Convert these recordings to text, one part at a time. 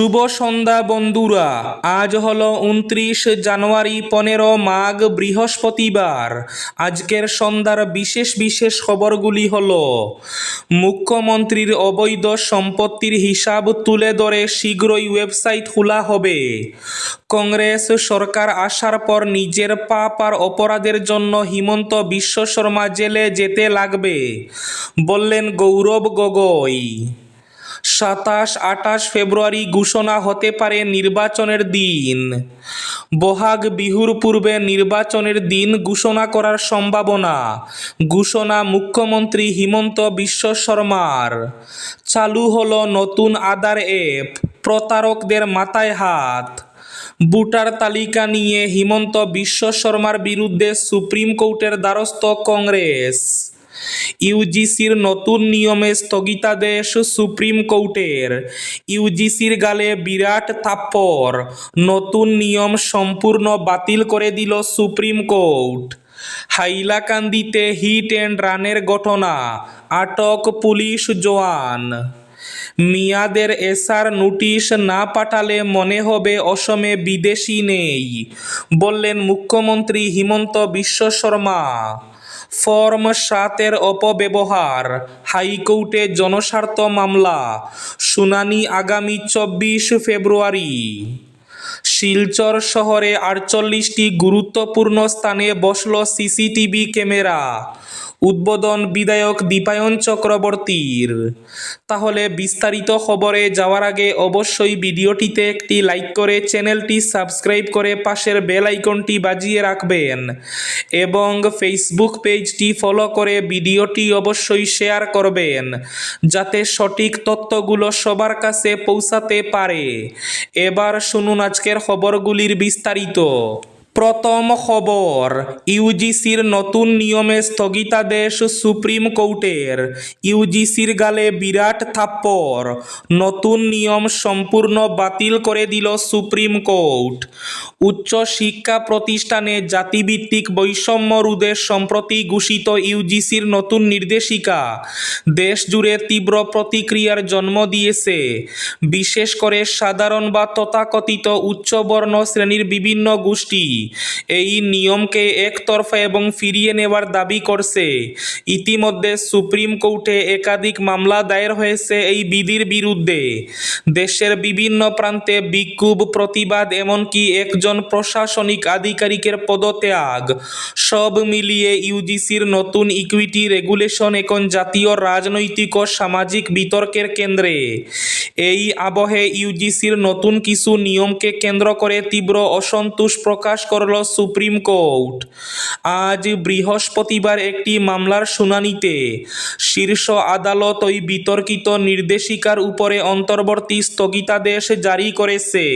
শুভ সন্ধ্যা বন্ধুরা। আজ হলো 29 জানুয়ারি, 15 মাঘ, বৃহস্পতিবার। আজকের সন্ধ্যার বিশেষ বিশেষ খবরগুলি হলো: মুখ্যমন্ত্রীর অবৈধ সম্পত্তির হিসাব তুলে ধরে শীঘ্রই ওয়েবসাইট খোলা হবে। কংগ্রেস সরকার আসার পর নিজের পাপ আর অপরাধের জন্য হিমন্ত বিশ্ব শর্মা জেলে যেতে লাগবে, বললেন গৌরব গগৈ। 27-28 ফেব্রুয়ারি ঘোষণা হতে পারে নির্বাচনের দিন। বহাগ বিহুর পূর্বে নির্বাচনের দিন ঘোষণা করার সম্ভাবনা, ঘোষণা মুখ্যমন্ত্রী হিমন্ত বিশ্ব শর্মার। চালু হলো নতুন আধার অ্যাপ, প্রতারকদের মাথায় হাত। ভোটার তালিকা নিয়ে হিমন্ত বিশ্ব শর্মার বিরুদ্ধে সুপ্রিম কোর্টের দ্বারস্থ কংগ্রেস। ইউজিসির নতুন নিয়মে স্থগিতাদেশ সুপ্রিম কোর্টের। ইউজিসির গালে বিরাট থাপ্পড়, নতুন নিয়ম সম্পূর্ণ বাতিল করে দিল সুপ্রিম কোর্ট। হাইলাকান্দিতে হিট অ্যান্ড রানের ঘটনা, আটক পুলিশ জওয়ান। মেয়াদের এসআর নোটিশ না পাঠালে মনে হবে অসমে বিদেশি নেই, বললেন মুখ্যমন্ত্রী হিমন্ত বিশ্ব শর্মা। ফর্ম 7-এর অপব্যবহার, হাইকোর্টে জনস্বার্থ মামলা, শুনানি আগামী 24 ফেব্রুয়ারি। শিলচর শহরে 48টি গুরুত্বপূর্ণ স্থানে বসল সিসিটিভি ক্যামেরা, উদ্বোধন বিধায়ক দীপায়ন চক্রবর্তীর। তাহলে বিস্তারিত খবরে যাওয়ার আগে অবশ্যই ভিডিওটিতে একটি লাইক করে চ্যানেলটি সাবস্ক্রাইব করে পাশের বেল আইকনটি বাজিয়ে রাখবেন এবং ফেসবুক পেজটি ফলো করে ভিডিওটি অবশ্যই শেয়ার করবেন, যাতে সঠিক তথ্যগুলো সবার কাছে পৌঁছাতে পারে। এবার শুনুন আজকের খবরগুলির বিস্তারিত। প্রথম খবর, ইউজিসির নতুন নিয়মে স্থগিতাদেশ সুপ্রিম কোর্টের। ইউজিসির গালে বিরাট থাপ্পড়, নতুন নিয়ম সম্পূর্ণ বাতিল করে দিল সুপ্রিম কোর্ট। উচ্চ শিক্ষা প্রতিষ্ঠানে জাতিভিত্তিক বৈষম্য রোধে সম্প্রতি ঘোষিত ইউজিসির নতুন নির্দেশিকা দেশজুড়ে তীব্র প্রতিক্রিয়ার জন্ম দিয়েছে। বিশেষ করে সাধারণ বা তথাকথিত উচ্চবর্ণ শ্রেণীর বিভিন্ন গোষ্ঠী এই নিয়মকে একতরফা এবং ফিরিয়ে নেওয়ার দাবি করছে। ইতিমধ্যে সুপ্রিম কোর্টে একাধিক মামলা দায়ের হয়েছে এই বিধির বিরুদ্ধে। দেশের বিভিন্ন প্রান্তে বিক্ষোভ, প্রতিবাদ, এমনকি একজন প্রশাসনিক আধিকারিকের পদত্যাগ, সব মিলিয়ে ইউজিসির নতুন ইকুইটি রেগুলেশন এখন জাতীয় রাজনৈতিক ও সামাজিক বিতর্কের কেন্দ্রে। এই আবহে ইউজিসির নতুন কিছু নিয়মকে কেন্দ্র করে তীব্র অসন্তোষ প্রকাশ করল সুপ্রিম কোর্ট। আজ বৃহস্পতিবার একটি মামলার শুনানিতে শীর্ষ আদালত ওই বিতর্কিত নির্দেশিকার উপরে অন্তর্বর্তী স্থগিতাদেশ জারি করেছে।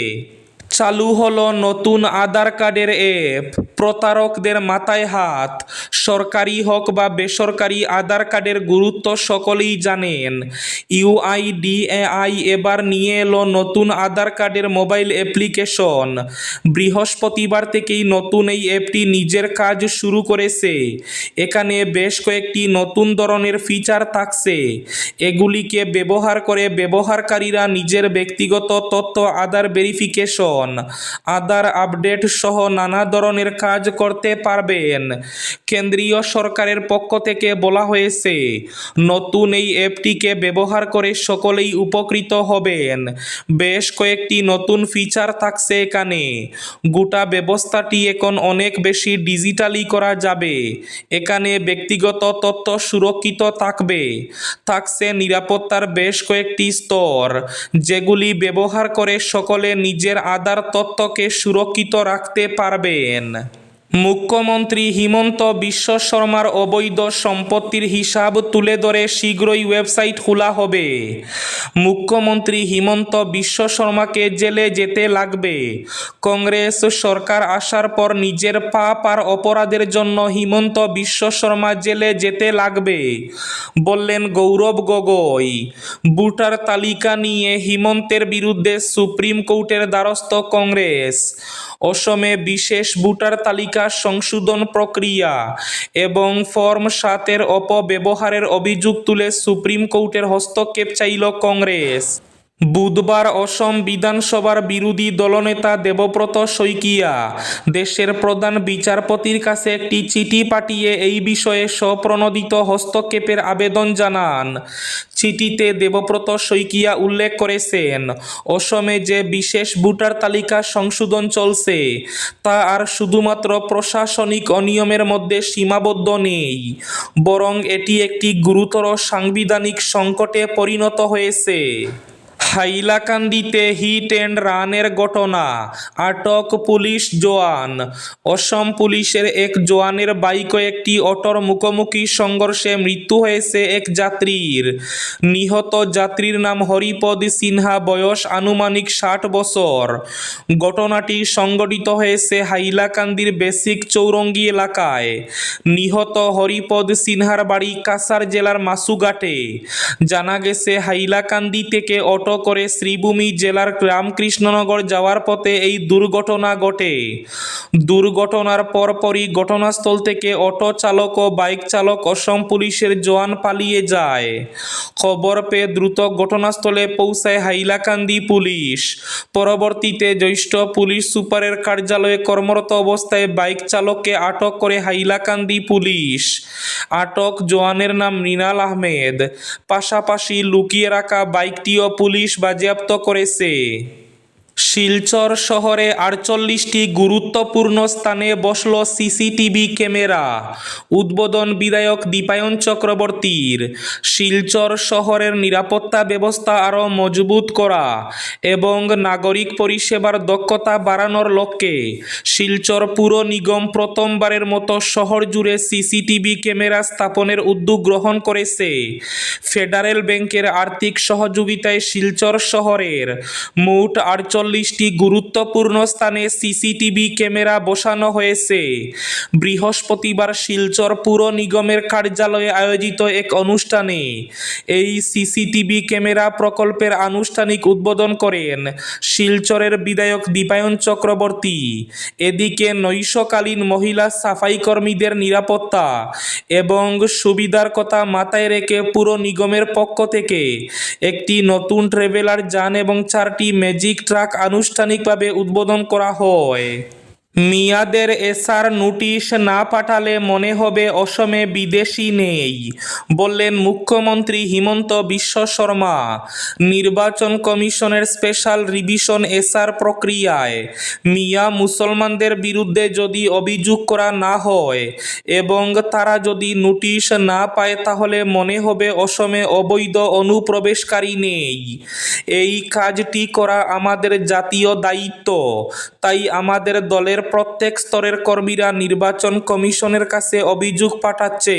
চালু হলো নতুন আধার কার্ডের অ্যাপ, প্রতারকদের মাথায় হাত। সরকারি হোক বা বেসরকারি, আধার কার্ডের গুরুত্ব সকলেই জানেন। ইউআইডিএআই এবার নিয়ে এলো নতুন আধার কার্ডের মোবাইল অ্যাপ্লিকেশন। বৃহস্পতিবার থেকেই নতুন এই অ্যাপটি নিজের কাজ শুরু করেছে। এখানে বেশ কয়েকটি নতুন ধরনের ফিচার থাকছে। এগুলিকে ব্যবহার করে ব্যবহারকারীরা নিজের ব্যক্তিগত তথ্য, আধার ভেরিফিকেশন, আধার আপডেট সহ নানা ধরনের কাজ করতে পারবেন। কেন্দ্রীয় সরকারের পক্ষ থেকে বলা হয়েছে, নতুন এই অ্যাপটিকে ব্যবহার করে সকলেই উপকৃত হবেন। বেশ কয়েকটি নতুন ফিচার থাকছে এখানে। গোটা ব্যবস্থাটি এখন অনেক বেশি ডিজিটালি করা যাবে। এখানে ব্যক্তিগত তথ্য সুরক্ষিত থাকবে। থাকছে নিরাপত্তার বেশ কয়েকটি স্তর, যেগুলি ব্যবহার করে সকলে নিজের আধার তথ্যকে সুরক্ষিত রাখতে পারবেন। মুখ্যমন্ত্রী হিমন্ত বিশ্ব শর্মার অবৈধ সম্পত্তির হিসাব তুলে ধরে শীঘ্রই ওয়েবসাইট খোলা হবে। মুখ্যমন্ত্রী হিমন্ত বিশ্ব শর্মাকে জেলে যেতে লাগবে। কংগ্রেস সরকার আসার পর নিজের পাপ আর অপরাধের জন্য হিমন্ত বিশ্ব শর্মা জেলে যেতে লাগবে, বললেন গৌরব গগৈ। ভোটার তালিকা নিয়ে হিমন্তের বিরুদ্ধে সুপ্রিম কোর্টের দ্বারস্থ কংগ্রেস। অসমে বিশেষ ভোটার তালিকা সংশোধন প্রক্রিয়া এবং ফর্ম 7-এর অপব্যবহারের অভিযোগ তুলে সুপ্রিম কোর্টের হস্তক্ষেপ চাইল কংগ্রেস। বুধবার অসম বিধানসভার বিরোধী দলনেতা দেবব্রত শইকীয়া দেশের প্রধান বিচারপতির কাছে একটি চিঠি পাঠিয়ে এই বিষয়ে স্বপ্রণোদিত হস্তক্ষেপের আবেদন জানান। চিঠিতে দেবব্রত শইকীয়া উল্লেখ করেছেন, অসমে যে বিশেষ ভোটার তালিকা সংশোধন চলছে তা আর শুধুমাত্র প্রশাসনিক অনিয়মের মধ্যে সীমাবদ্ধ নেই, বরং এটি একটি গুরুতর সাংবিধানিক সংকটে পরিণত হয়েছে। হাইলাকান্দিতে হিট অ্যান্ড রানের ঘটনা, আটক পুলিশ জওয়ান। অসম পুলিশের এক জওয়ানের বাইকে একটি অটোর মুখোমুখি সংঘর্ষে মৃত্যু হয়েছে এক যাত্রীর। নিহত যাত্রীর নাম হরিপদ সিনহা, বয়স আনুমানিক 60 বছর। ঘটনাটি সংঘটিত হয়েছে হাইলাকান্দির বেসিক চৌরঙ্গি এলাকায়। নিহত হরিপদ সিনহার বাড়ি কাছাড় জেলার মাসুঘাটে। জানা গেছে, হাইলাকান্দি থেকে অটো করে শ্রীভূমি জেলার রামকৃষ্ণনগর যাওয়ার পথে এই দুর্ঘটনা ঘটে। দুর্ঘটনার পরপরই ঘটনাস্থল থেকে অটো চালক ও বাইক চালক অসম পুলিশের জওয়ান পালিয়ে যায়। খবর পেয়ে দ্রুত ঘটনাস্থলে পৌঁছায় হাইলাকান্দি পুলিশ। পরবর্তীতে জ্যেষ্ঠ পুলিশ সুপারের কার্যালয়ে কর্মরত অবস্থায় বাইক চালককে আটক করে হাইলাকান্দি পুলিশ। আটক জওয়ানের নাম মৃণাল আহমেদ। পাশাপাশি লুকিয়ে রাখা বাইকটিও পুলিশ বাজেয়াপ্ত করেছে। শিলচর শহরে 48টি গুরুত্বপূর্ণ স্থানে বসল সিসিটিভি ক্যামেরা। উদ্বোধন বিধায়ক দীপায়ন চক্রবর্তীর। শিলচর শহরের নিরাপত্তা ব্যবস্থা আরও মজবুত করা এবং নাগরিক পরিষেবার দক্ষতা বাড়ানোর লক্ষ্যে শিলচর পুর নিগম প্রথমবারের মতো শহর জুড়ে সিসিটিভি ক্যামেরা স্থাপনের উদ্যোগ গ্রহণ করেছে। ফেডারেল ব্যাংকের আর্থিক সহযোগিতায় শিলচর শহরের মোট 48টি গুরুত্বপূর্ণ স্থানে সিসিটিভি ক্যামেরা বসানো হয়েছে। বৃহস্পতিবার শিলচর পুর নিগমের কার্যালয়ে আয়োজিত এক অনুষ্ঠানে এই সিসিটিভি ক্যামেরা প্রকল্পের আনুষ্ঠানিক উদ্বোধন করেন শিলচরের বিধায়ক দীপায়ন চক্রবর্তী। এদিকে নৈশকালীন মহিলা সাফাই কর্মীদের নিরাপত্তা এবং সুবিধার কথা মাথায় রেখে পুর নিগমের পক্ষ থেকে একটি নতুন ট্রাভেলার যান এবং 4টি ম্যাজিক ট্রাক আনুষ্ঠানিকভাবে উদ্বোধন করা হয়। মেয়াদের এসআর নোটিশ না পাঠালে মনে হবে অসমে বিদেশি নেই, বললেন মুখ্যমন্ত্রী হিমন্ত বিশ্ব শর্মা। নির্বাচন কমিশনের স্পেশাল রিভিশন এসআর প্রক্রিয়ায় মিয়া মুসলমানদের বিরুদ্ধে যদি অভিযোগ করা না হয় এবং তারা যদি নোটিশ না পায় তাহলে মনে হবে অসমে অবৈধ অনুপ্রবেশকারী নেই। এই কাজটি করা আমাদের জাতীয় দায়িত্ব, তাই আমাদের দলের প্রত্যেক স্তরের কর্মীরা নির্বাচন কমিশনের কাছে অভিযোগ পাঠাচ্ছে,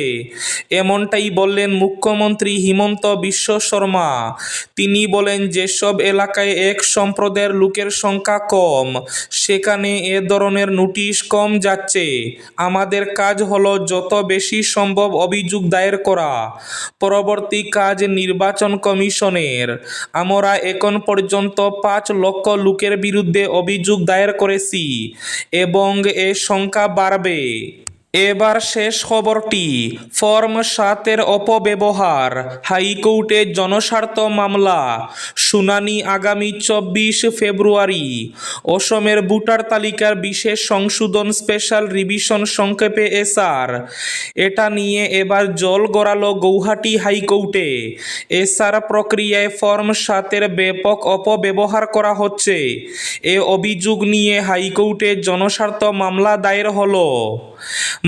এমনটাই বললেন মুখ্যমন্ত্রী হিমন্ত বিশ্ব শর্মা। তিনি বলেন, যেসব এলাকায় এক সম্প্রদায়ের লোকের সংখ্যা কম সেখানে এ ধরনের নোটিশ কম যাচ্ছে। আমাদের কাজ হলো যত বেশি সম্ভব অভিযোগ দায়ের করা। পরবর্তী কাজ নির্বাচন কমিশনের। আমরা এখন পর্যন্ত 5 লক্ষ লোকের বিরুদ্ধে অভিযোগ দায়ের করেছি এবং এ সংখ্যা বাড়বে। এবার শেষ খবরটি, ফর্ম 7-এর অপব্যবহার, হাইকোর্টে জনস্বার্থ মামলা, শুনানি আগামী 24 ফেব্রুয়ারি। অসমের ভোটার তালিকার বিশেষ সংশোধন স্পেশাল রিভিশন সংক্ষেপে এসআর, এটা নিয়ে এবার জল গড়ালো গৌহাটি হাইকোর্টে। এসআর প্রক্রিয়ায় ফর্ম 7-এর ব্যাপক অপব্যবহার করা হচ্ছে, এ অভিযোগ নিয়ে হাইকোর্টে জনস্বার্থ মামলা দায়ের হলো।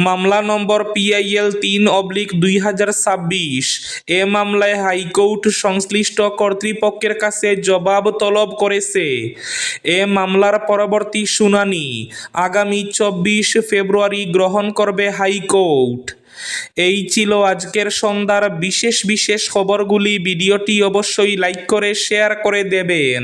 মামলা নম্বর PIL 3/2026। এ মামলায় হাইকোর্ট সংশ্লিষ্ট কর্তৃপক্ষের কাছে জবাব তলব করেছে। এ মামলার পরবর্তী শুনানি আগামী 24 ফেব্রুয়ারি গ্রহণ করবে হাইকোর্ট। এই ছিল আজকের সন্ধ্যার বিশেষ খবরগুলি। ভিডিওটি অবশ্যই লাইক করে শেয়ার করে দেবেন।